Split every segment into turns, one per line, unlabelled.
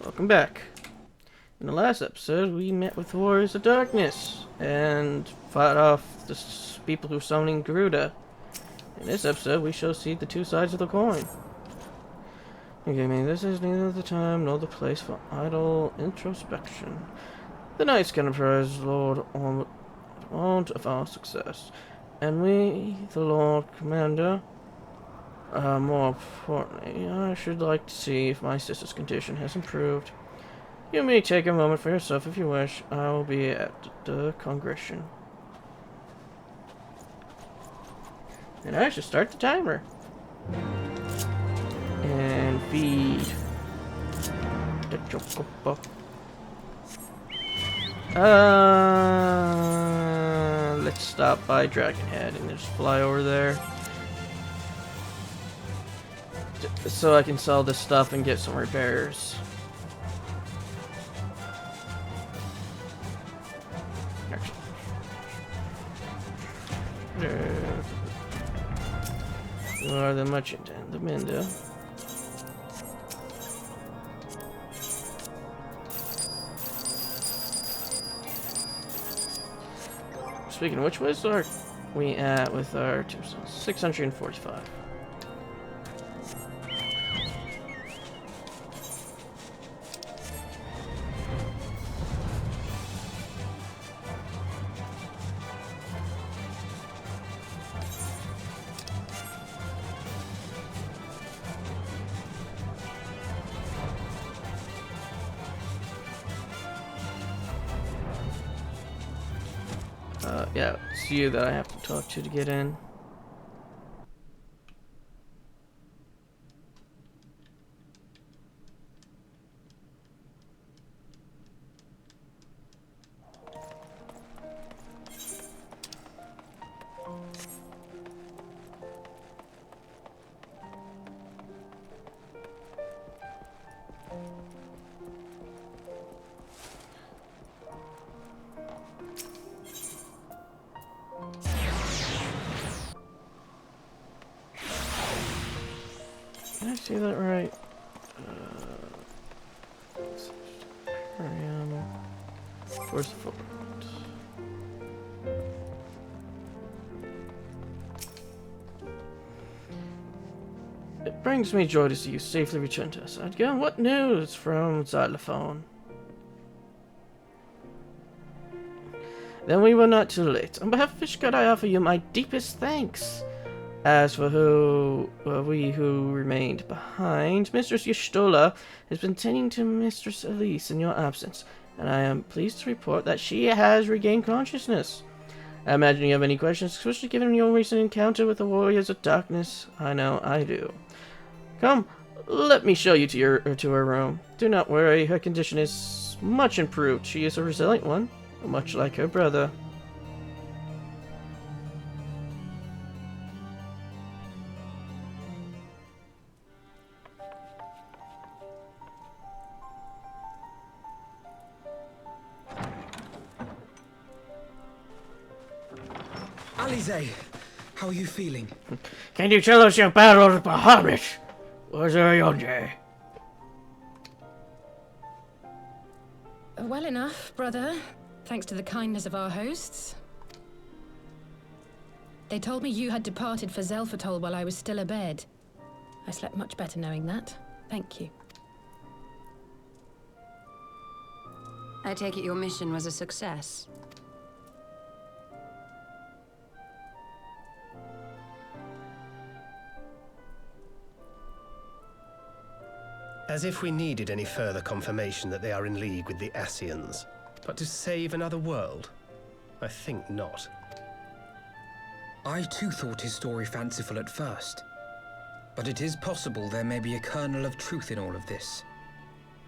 Welcome back. In the last episode, we met with the Warriors of Darkness and fought off the people who were summoning Garuda. In this episode, we shall see the two sides of the coin. Okay, man, this is neither the time nor the place for idle introspection. The Knights can praise Lord on want of our success, and we, the Lord Commander, more importantly, I should like to see if my sister's condition has improved. You may take a moment for yourself if you wish. I will be at the congregation. And I should start the timer. And feed the chocobo. Let's stop by Dragonhead and just fly over there. So I can sell this stuff and get some repairs. You are the merchant and the mender. Speaking of which, where's we at with our tombstones? 645. Yeah, it's you that I have to talk to get in. Did I see that right? Where's the footprint? It brings me joy to see you safely return to us. Again, what news from Levelin? Then we were not too late. On behalf of Fishguard, I offer you my deepest thanks. As for we who remained behind, Mistress Y'shtola has been tending to Mistress Elise in your absence, and I am pleased to report that she has regained consciousness. I imagine you have any questions, especially given your recent encounter with the Warriors of Darkness. I know I do. Come, let me show you to her room. Do not worry, her condition is much improved. She is a resilient one, much like her brother.
Alize, how are you feeling?
Can you tell us your battle with Bahamut? Was there yonder?
Well enough, brother. Thanks to the kindness of our hosts. They told me you had departed for Zelfatol while I was still abed. I slept much better knowing that. Thank you.
I take it your mission was a success.
As if we needed any further confirmation that they are in league with the Ascians. But to save another world? I think not.
I too thought his story fanciful at first. But it is possible there may be a kernel of truth in all of this.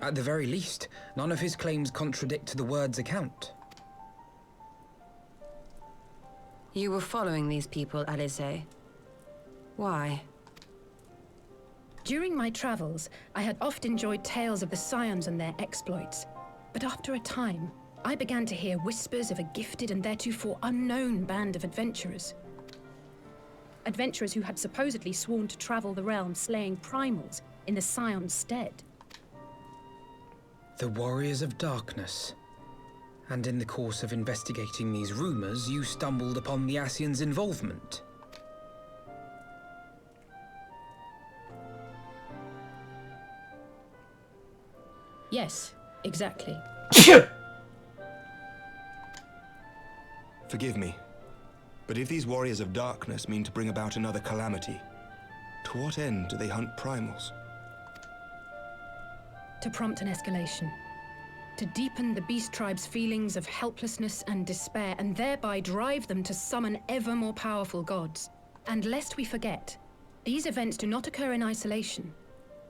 At the very least, none of his claims contradict the word's account.
You were following these people, Alize. Why?
During my travels, I had oft enjoyed tales of the Scions and their exploits. But after a time, I began to hear whispers of a gifted and theretofore unknown band of adventurers. Adventurers who had supposedly sworn to travel the realm slaying primals in the Scion's stead.
The Warriors of Darkness. And in the course of investigating these rumors, you stumbled upon the Ascians' involvement.
Yes, exactly.
Forgive me, but if these Warriors of Darkness mean to bring about another calamity, to what end do they hunt primals?
To prompt an escalation. To deepen the beast tribe's feelings of helplessness and despair, and thereby drive them to summon ever more powerful gods. And lest we forget, these events do not occur in isolation.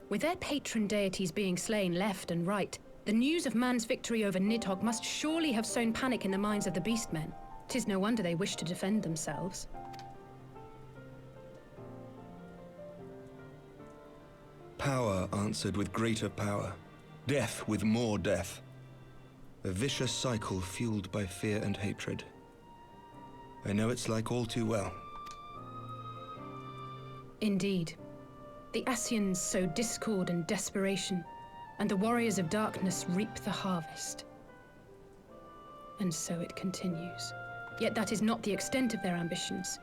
With their patron deities being slain left and right, the news of man's victory over Nidhogg must surely have sown panic in the minds of the beastmen. 'Tis no wonder they wish to defend themselves.
Power answered with greater power, death with more death. A vicious cycle fueled by fear and hatred. I know it's like all too well.
Indeed. The Ascians sow discord and desperation, and the Warriors of Darkness reap the harvest. And so it continues. Yet that is not the extent of their ambitions.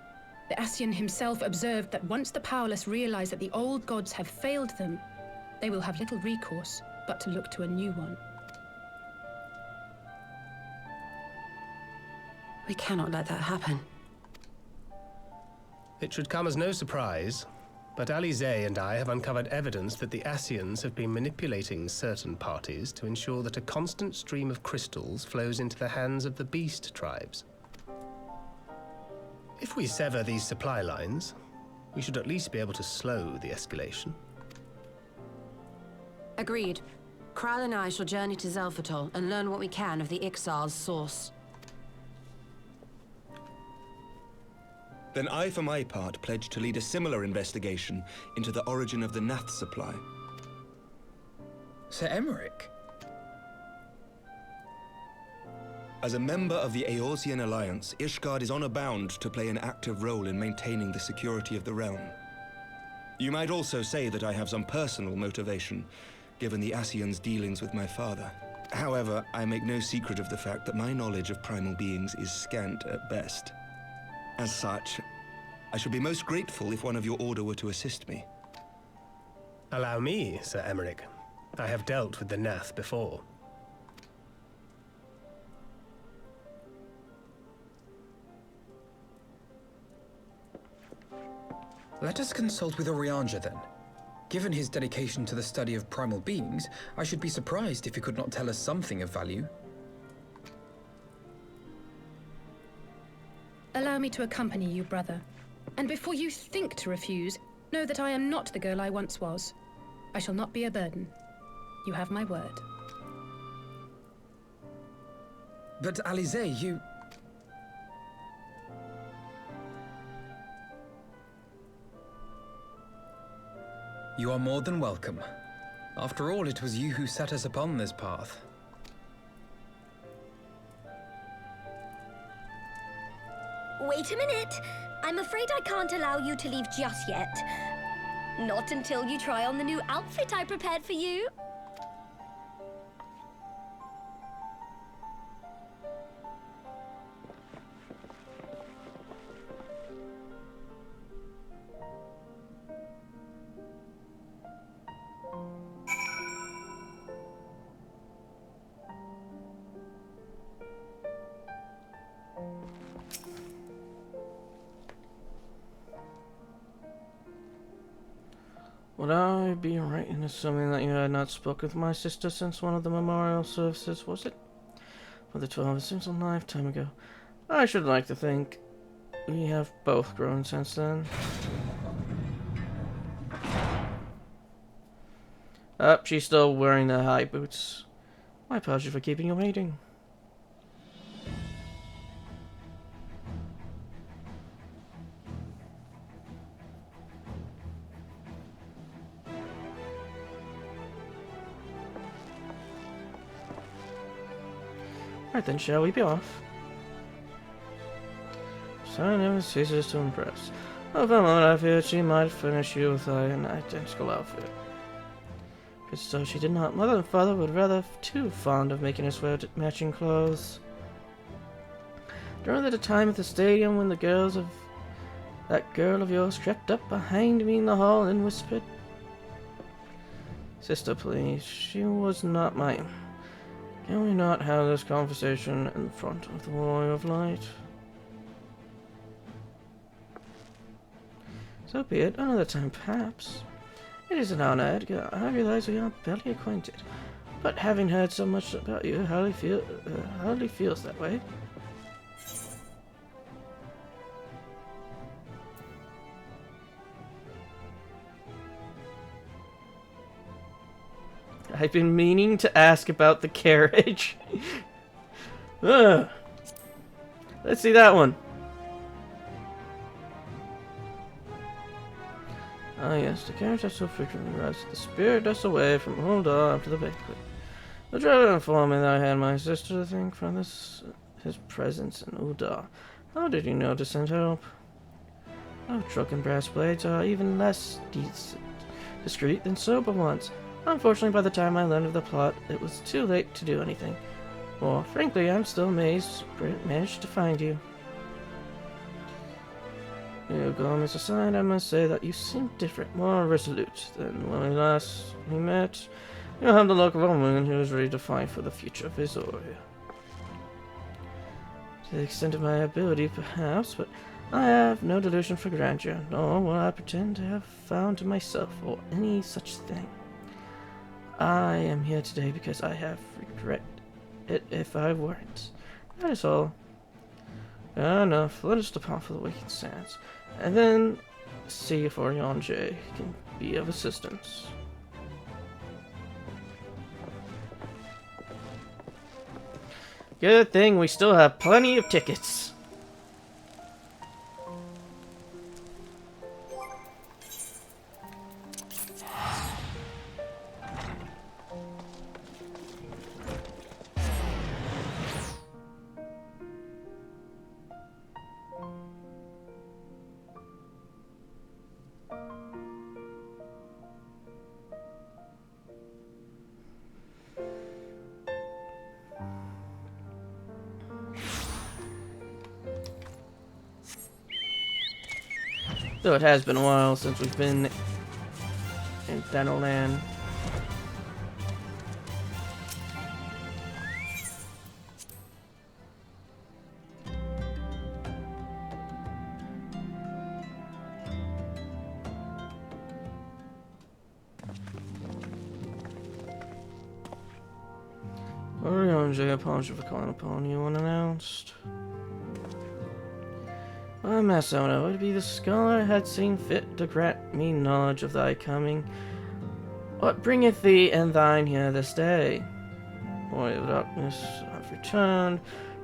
The Ascian himself observed that once the powerless realize that the old gods have failed them, they will have little recourse but to look to a new one.
We cannot let that happen.
It should come as no surprise, but Alize and I have uncovered evidence that the Ascians have been manipulating certain parties to ensure that a constant stream of crystals flows into the hands of the beast tribes. If we sever these supply lines, we should at least be able to slow the escalation.
Agreed. Kral and I shall journey to Zelphatol and learn what we can of the Ixal's source.
Then I, for my part, pledge to lead a similar investigation into the origin of the Nath supply.
Sir Emmerich?
As a member of the Eorzean Alliance, Ishgard is honor bound to play an active role in maintaining the security of the realm. You might also say that I have some personal motivation, given the Ascians' dealings with my father. However, I make no secret of the fact that my knowledge of primal beings is scant at best. As such, I should be most grateful if one of your order were to assist me.
Allow me, Sir Emmerich. I have dealt with the Nath before.
Let us consult with Orianja then. Given his dedication to the study of primal beings, I should be surprised if he could not tell us something of value.
Allow me to accompany you, brother. And before you think to refuse, know that I am not the girl I once was. I shall not be a burden. You have my word.
But Alize, you... You are more than welcome. After all, it was you who set us upon this path.
Wait a minute. I'm afraid I can't allow you to leave just yet. Not until you try on the new outfit I prepared for you.
Would I be right in assuming that you had not spoken with my sister since one of the memorial services, was it? For the 12, it seems a lifetime ago. I should like to think we have both grown since then. She's still wearing the high boots. My apologies for keeping you waiting. Alright then, shall we be off? So never ceases to impress. Oh, for a moment I feared she might furnish you with an identical outfit. As so she did not. Mother and father were rather too fond of making us wear matching clothes. During the time at the stadium when that girl of yours crept up behind me in the hall and whispered, "Sister, please, she was not mine. Can we not have this conversation in front of the Warrior of Light?" So be it, another time perhaps. It is an honor, Edgar. I realize we are barely acquainted, but having heard so much about you, hardly feels that way. I've been meaning to ask about the carriage. Let's see that one. Ah yes, the carriage that so frequently rides the spirit us away from Uldar after the banquet. The driver informed me that I had my sister to thank for his presence in Uldar. How did you know to send help? Oh, drunken brass blades are even less discreet than sober ones. Unfortunately, by the time I learned of the plot, it was too late to do anything. Or, frankly, I'm still amazed Britt managed to find you. Gomez aside, I must say that you seem different, more resolute than when we met. You have the look of a woman who is ready to fight for the future of Visoria. To the extent of my ability, perhaps, but I have no delusion for grandeur, nor will I pretend to have found myself or any such thing. I am here today because I have regret it if I weren't. That is all. Fair enough. Let us depart for the waking sands, and then see if Oriange can be of assistance. Good thing we still have plenty of tickets. Though it has been a while since we've been in Thanalan. Oriange, apology for calling upon you unannounced. My Massona would be the scholar had seen fit to grant me knowledge of thy coming. What bringeth thee and thine here this day? Warrior of darkness, I've returned.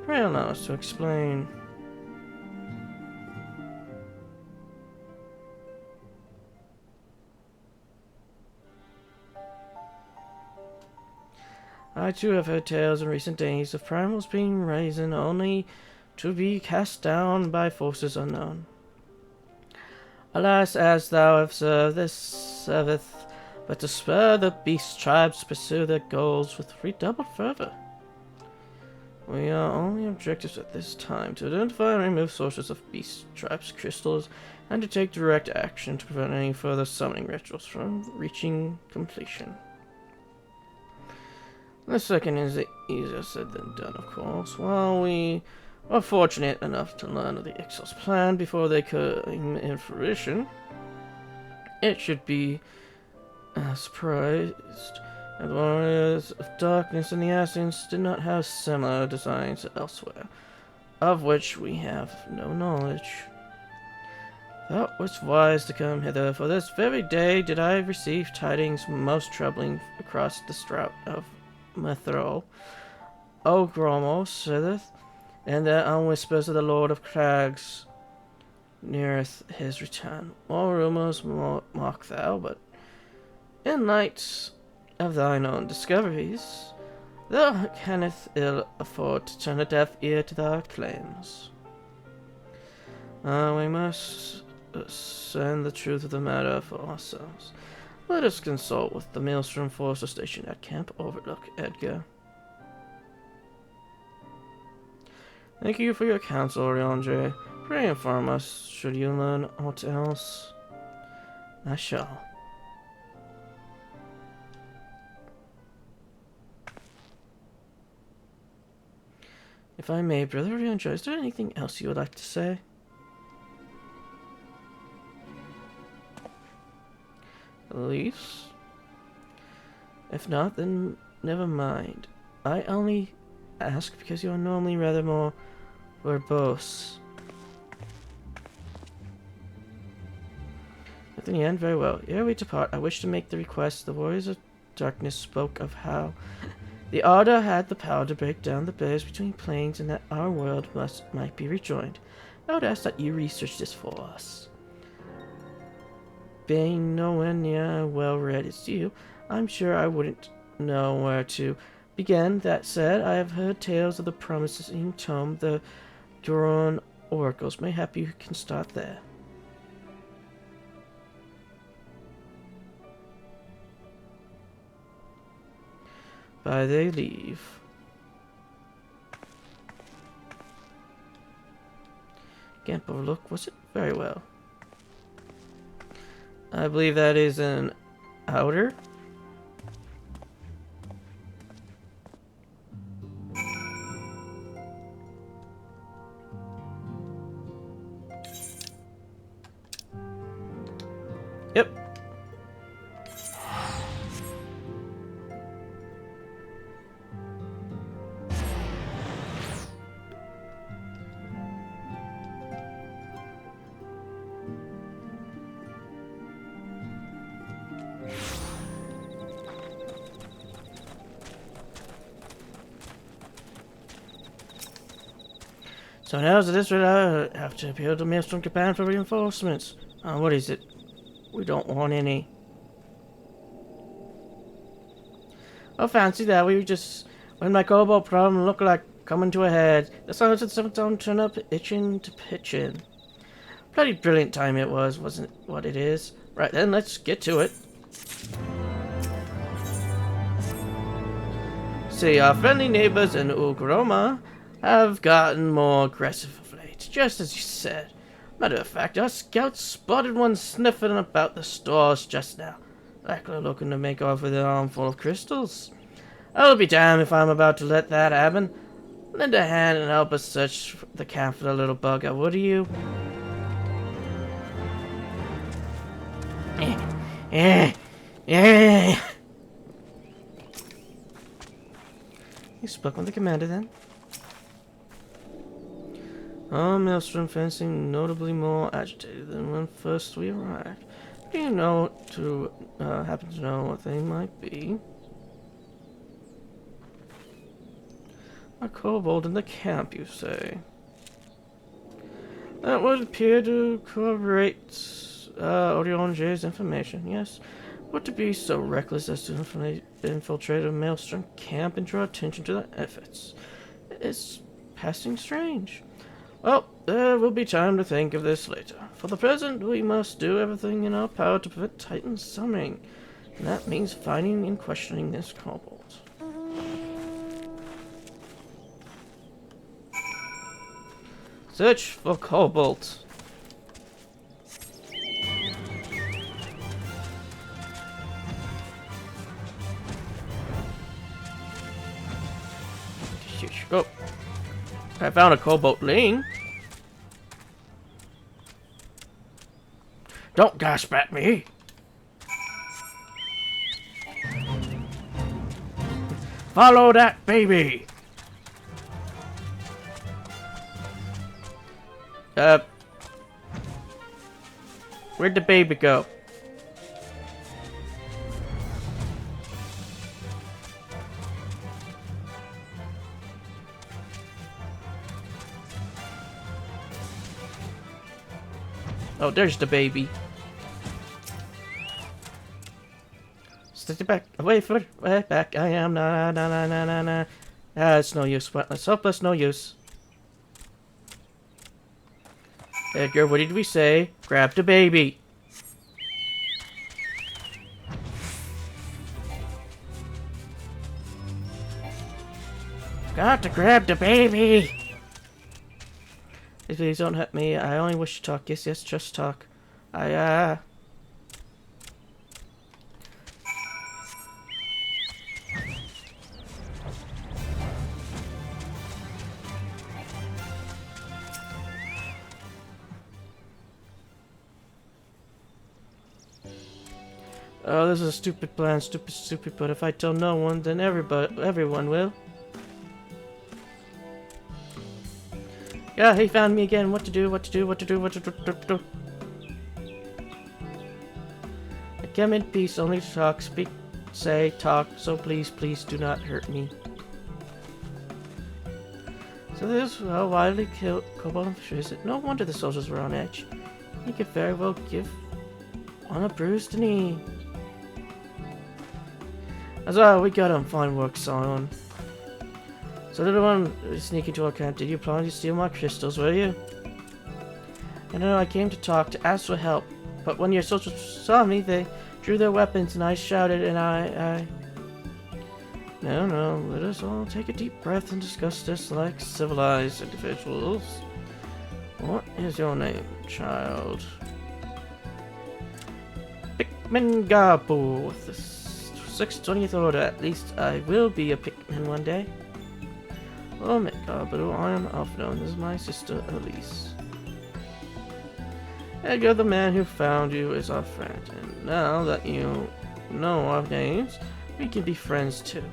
Pray allow us to explain. I too have heard tales in recent days of primals being risen only to be cast down by forces unknown. Alas, as thou have served, this serveth but to spur the beast tribes to pursue their goals with redoubled fervor. We are only objectives at this time to identify and remove sources of beast tribes crystals and to take direct action to prevent any further summoning rituals from reaching completion. The second is easier said than done, of course. While we were fortunate enough to learn of the XIV's plan before they came in fruition, it should be surprised that the warriors of darkness and the Assassins did not have similar designs elsewhere, of which we have no knowledge. Thou wast wise to come hither, for this very day did I receive tidings most troubling across the Strout of Mithril. O Gromo sitteth, and there are whispers of the Lord of Crags neareth his return. More rumors mock thou, but in light of thine own discoveries, thou canst ill afford to turn a deaf ear to thy claims. We must discern the truth of the matter for ourselves. Let us consult with the Maelstrom Forces stationed at Camp Overlook, Edgar. Thank you for your counsel, Oriandre. Pray inform us should you learn aught else. I shall. If I may, Brother Oriandre, is there anything else you would like to say? Beliefs? If not, then never mind. I only ask because you are normally rather more verbose. But in the end, very well. Ere we depart, I wish to make the request. The Warriors of Darkness spoke of how the Order had the power to break down the barriers between planes and that our world might be rejoined. I would ask that you research this for us. Being nowhere near well read as you, I'm sure I wouldn't know where to begin. That said, I have heard tales of the promising tome, the Duron Oracles. Mayhap you can start there. By they leave. Can't overlook, was it? Very well. I believe that is an outer. Yep. So now to this I have to appeal to Maelstrom Japan for reinforcements. What is it? We don't want any. Oh, fancy that. We just, when my cobalt problem looked like coming to a head, the silence of some don't turn up itching to pitch in. Bloody brilliant time it was, wasn't it what it is? Right then, let's get to it. See, our friendly neighbors in Ugroma have gotten more aggressive of late, just as you said. Matter of fact, our scouts spotted one sniffing about the stores just now, likely looking to make off with an armful of crystals. I'll be damned if I'm about to let that happen. Lend a hand and help us search the camp for the little bugger, would you? You spoke with the commander then? Oh, Maelstrom fencing notably more agitated than when first we arrived. Do you know happen to know what they might be? A kobold in the camp, you say? That would appear to corroborate Orionge's information, yes. But to be so reckless as to infiltrate a Maelstrom camp and draw attention to their efforts is passing strange. Well, there will be time to think of this later. For the present, we must do everything in our power to prevent Titan's summoning. And that means finding and questioning this kobold. Search for kobold. Oh, I found a kobold ling. Don't gasp at me. Follow that baby. Where'd the baby go? Oh, there's the baby. Stay back, away from it, way back. I am na. It's no use. Let's hope it's no use. Edgar, what did we say? Grab the baby. Got to grab the baby! Please don't hurt me. I only wish to talk. Yes, yes, just talk. Oh, this is a stupid plan, stupid, but if I tell no one, then everyone will. Yeah, he found me again. What to do. I came in peace, only to talk, speak, say, talk, so please do not hurt me. So this is how widely killed Kobold and Fisher, is it? No wonder the soldiers were on edge. You could very well give on a bruised knee. As well, we got him. Fine work, son. So little one, sneak into our camp. Did you plan to steal my crystals, were you? I know I came to talk, to ask for help. But when your soldiers saw me, they drew their weapons and I shouted and I... No, let us all take a deep breath and discuss this like civilized individuals. What is your name, child? Pikmin Gabu with the 620th Order. At least I will be a Pikmin one day. Oh, Gabu, I am Alphino, and this is my sister Elise. Edgar, the man who found you, is our friend, and now that you know our names, we can be friends too.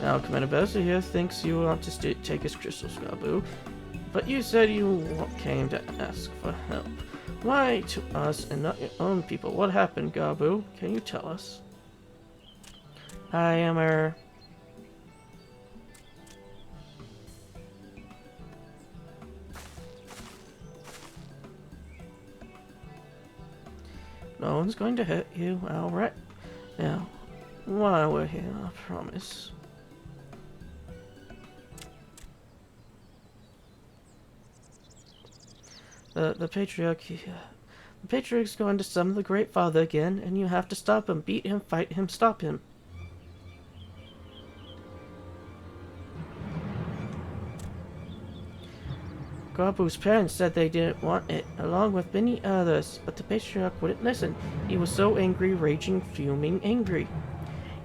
Now, Commander Bowser here thinks you want to take his crystals, Gabu, but you said you came to ask for help. Why to us and not your own people? What happened, Gabu? Can you tell us? I am her. No one's going to hurt you, alright? Now, while we're here, I promise. The Patriarch's going to summon the Great Father again, and you have to stop him, beat him, fight him, stop him. Gabu's parents said they didn't want it, along with many others, but the Patriarch wouldn't listen. He was so angry, raging, fuming, angry.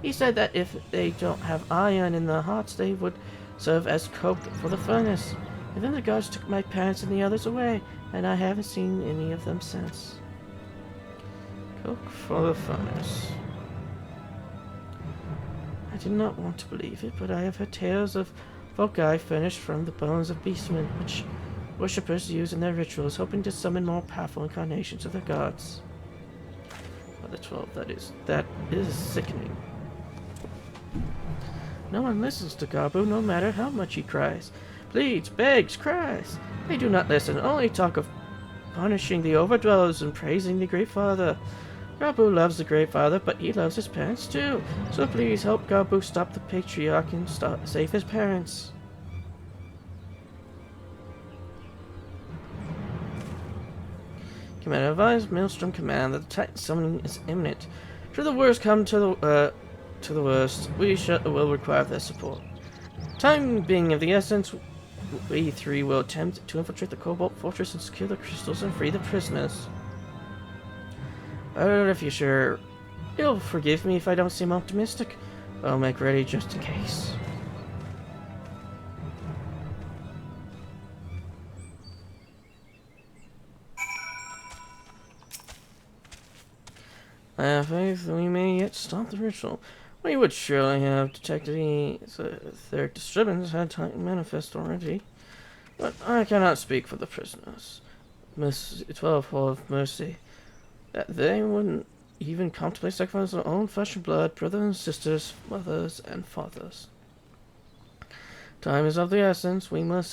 He said that if they don't have iron in their hearts, they would serve as coke for the furnace. And then the gods took my parents and the others away, and I haven't seen any of them since. Coke for the furnace. I did not want to believe it, but I have heard tales of foci furnished from the bones of beastmen, which worshippers use in their rituals, hoping to summon more powerful incarnations of the gods. By the 12, that is sickening. No one listens to Gabu, no matter how much he cries. Pleads, begs, cries. They do not listen, only talk of punishing the overdwellers and praising the Great Father. Gabu loves the Great Father, but he loves his parents too. So please help Gabu stop the Patriarch and save his parents. Commander, advise Maelstrom Command that the Titan summoning is imminent. Should the worst come to the worst, we will require their support. Time being of the essence, we three will attempt to infiltrate the Cobalt Fortress and secure the crystals and free the prisoners. But if you're sure, you'll forgive me if I don't seem optimistic. I'll make ready just in case. I have faith that we may yet stop the ritual. We would surely have detected the third disturbance had Titan manifest already. But I cannot speak for the prisoners. Miss 12 full of mercy. That they wouldn't even contemplate sacrificing their own flesh and blood, brothers and sisters, mothers and fathers. Time is of the essence. We must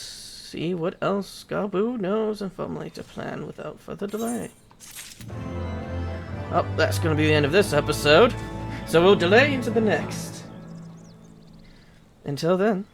see what else Gabu knows and formulate a plan without further delay. Well, that's going to be the end of this episode, so we'll delay into the next. Until then.